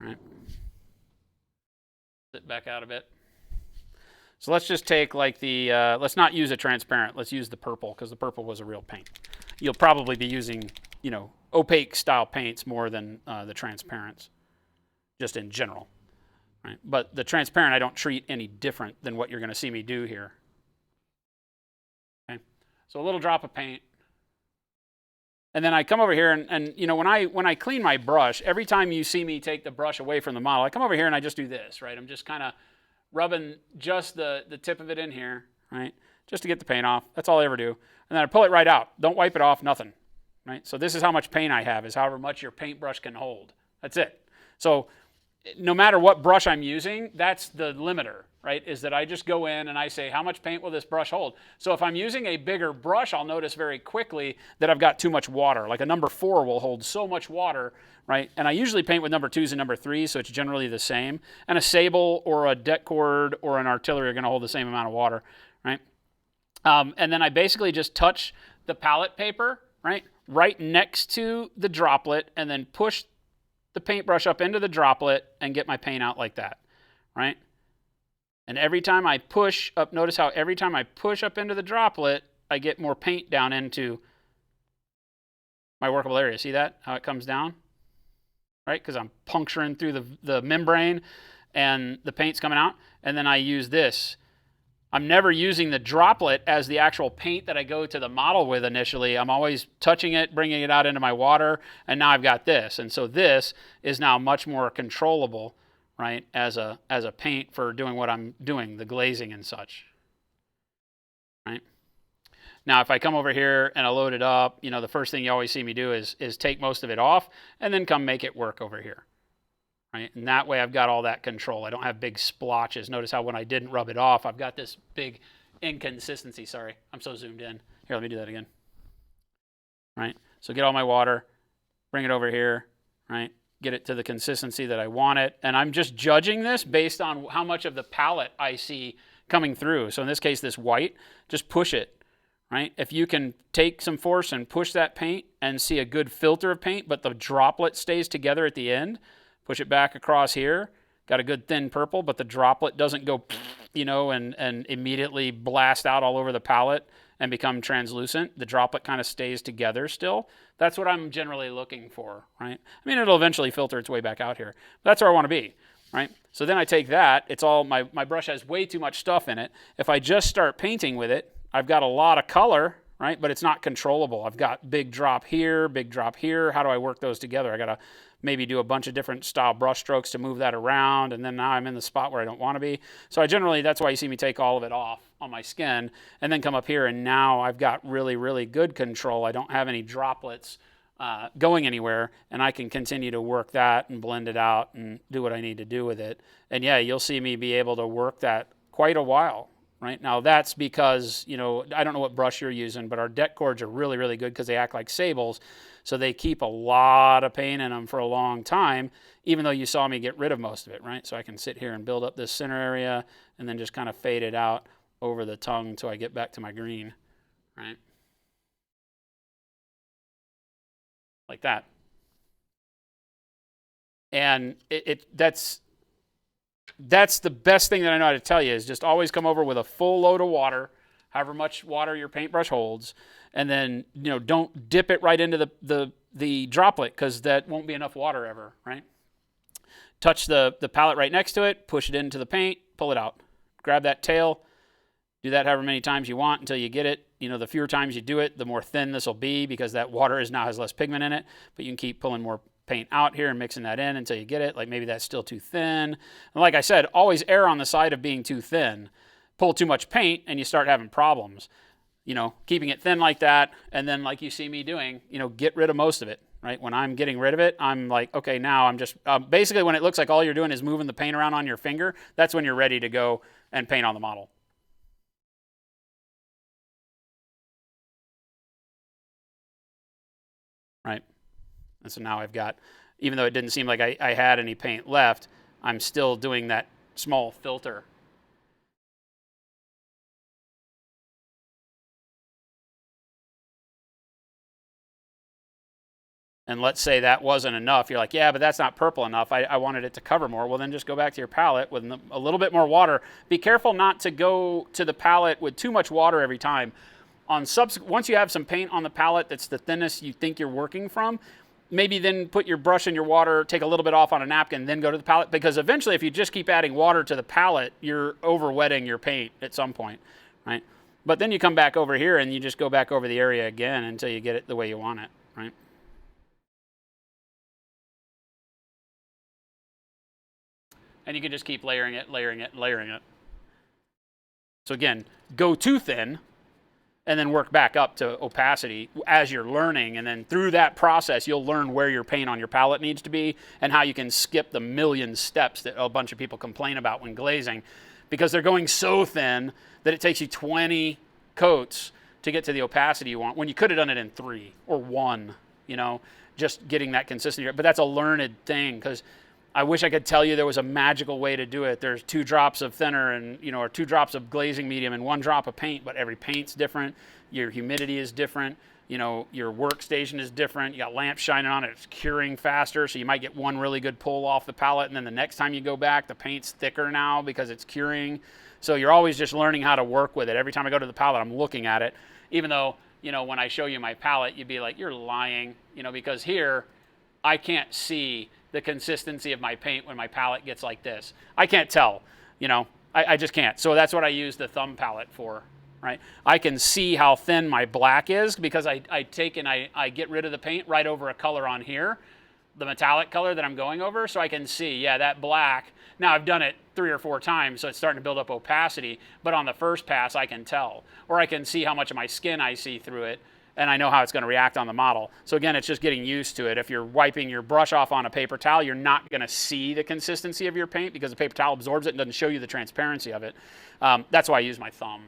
right? Sit back out a bit. So let's just take like the, let's not use a transparent. Let's use the purple because the purple was a real paint. You'll probably be using, opaque style paints more than the transparents, just in general. Right? But the transparent I don't treat any different than what you're going to see me do here. Okay? So a little drop of paint. And then I come over here and when I clean my brush, every time you see me take the brush away from the model, I come over here and I just do this, right? I'm just kind of rubbing just the tip of it in here, right? Just to get the paint off. That's all I ever do. And then I pull it right out. Don't wipe it off, nothing, right? So this is how much paint I have, is however much your paintbrush can hold. That's it. So no matter what brush I'm using, that's the limiter, right? Is that I just go in and I say, how much paint will this brush hold? So if I'm using a bigger brush, I'll notice very quickly that I've got too much water. Like a number 4 will hold so much water, right? And I usually paint with number 2s and number 3s, so it's generally the same. And a sable or a det cord or an artillery are going to hold the same amount of water, right? And then I basically just touch the palette paper, right next to the droplet, and then push the paintbrush up into the droplet and get my paint out like that, right? And every time I push up, notice how every time I push up into the droplet, I get more paint down into my workable area. See that? How it comes down? Right? Because I'm puncturing through the membrane and the paint's coming out. And then I use this. I'm never using the droplet as the actual paint that I go to the model with initially. I'm always touching it, bringing it out into my water, and now I've got this. And so this is now much more controllable, right, as a paint for doing what I'm doing, the glazing and such, right? Now, if I come over here and I load it up, the first thing you always see me do is take most of it off and then come make it work over here. Right? And that way I've got all that control. I don't have big splotches. Notice how when I didn't rub it off, I've got this big inconsistency. Sorry, I'm so zoomed in. Here, let me do that again. Right? So get all my water, bring it over here, right? Get it to the consistency that I want it. And I'm just judging this based on how much of the palette I see coming through. So in this case, this white, just push it, right? If you can take some force and push that paint and see a good filter of paint, but the droplet stays together at the end, push it back across here, got a good thin purple, but the droplet doesn't go, and immediately blast out all over the palette and become translucent. The droplet kind of stays together still. That's what I'm generally looking for, right? I mean, it'll eventually filter its way back out here. But that's where I want to be, right? So then I take that. It's all, my brush has way too much stuff in it. If I just start painting with it, I've got a lot of color, right? But it's not controllable. I've got big drop here, big drop here. How do I work those together? I got to maybe do a bunch of different style brush strokes to move that around, and then now I'm in the spot where I don't want to be. So that's why you see me take all of it off on my skin and then come up here, and now I've got really, really good control. I don't have any droplets going anywhere, and I can continue to work that and blend it out and do what I need to do with it. And yeah, you'll see me be able to work that quite a while. Right now, that's because, I don't know what brush you're using, but our det cords are really, really good because they act like sables. So they keep a lot of paint in them for a long time, even though you saw me get rid of most of it, right? So I can sit here and build up this center area and then just kind of fade it out over the tongue until I get back to my green, right? Like that. And that's the best thing that I know how to tell you, is just always come over with a full load of water, however much water your paintbrush holds, and then don't dip it right into the droplet, because that won't be enough water ever, right? Touch the palette right next to it, push it into the paint, pull it out. Grab that tail, do that however many times you want until you get it. The fewer times you do it, the more thin this will be, because that water now has less pigment in it, but you can keep pulling more paint out here and mixing that in until you get it. Like maybe that's still too thin. And like I said, always err on the side of being too thin. Pull too much paint and you start having problems. Keeping it thin like that, and then like you see me doing, get rid of most of it, right? When I'm getting rid of it, I'm like, okay, now I'm just, basically when it looks like all you're doing is moving the paint around on your finger, that's when you're ready to go and paint on the model. Right? And so now I've got, even though it didn't seem like I had any paint left, I'm still doing that small filter. and let's say that wasn't enough, you're like, yeah, but that's not purple enough. I wanted it to cover more. Well, then just go back to your palette with a little bit more water. Be careful not to go to the palette with too much water every time. Once you have some paint on the palette that's the thinnest you think you're working from, maybe then put your brush in your water, take a little bit off on a napkin, then go to the palette, because eventually if you just keep adding water to the palette, you're over-wetting your paint at some point, right? But then you come back over here and you just go back over the area again until you get it the way you want it, right? And you can just keep layering it, layering it, layering it. So again, go too thin, and then work back up to opacity as you're learning. And then through that process, you'll learn where your paint on your palette needs to be and how you can skip the million steps that a bunch of people complain about when glazing, because they're going so thin that it takes you 20 coats to get to the opacity you want when you could have done it in 3 or 1, you know, just getting that consistency. But that's a learned thing, because I wish I could tell you there was a magical way to do it. There's 2 drops of thinner and, you know, or 2 drops of glazing medium and 1 drop of paint, but every paint's different. Your humidity is different. You know, your workstation is different. You got lamps shining on it. It's curing faster. So you might get one really good pull off the palette. And then the next time you go back, the paint's thicker now because it's curing. So you're always just learning how to work with it. Every time I go to the palette, I'm looking at it. Even though, you know, when I show you my palette, you'd be like, you're lying, you know, because here I can't see the consistency of my paint when my palette gets like this. I can't tell, you know, I just can't. So that's what I use the thumb palette for, right? I can see how thin my black is because I take and I get rid of the paint right over a color on here, the metallic color that I'm going over, so I can see, yeah, that black. Now I've done it 3 or 4 times, so it's starting to build up opacity, but on the first pass I can tell. Or I can see how much of my skin I see through it, and I know how it's going to react on the model. So again, it's just getting used to it. If you're wiping your brush off on a paper towel, you're not going to see the consistency of your paint because the paper towel absorbs it and doesn't show you the transparency of it. That's why I use my thumb.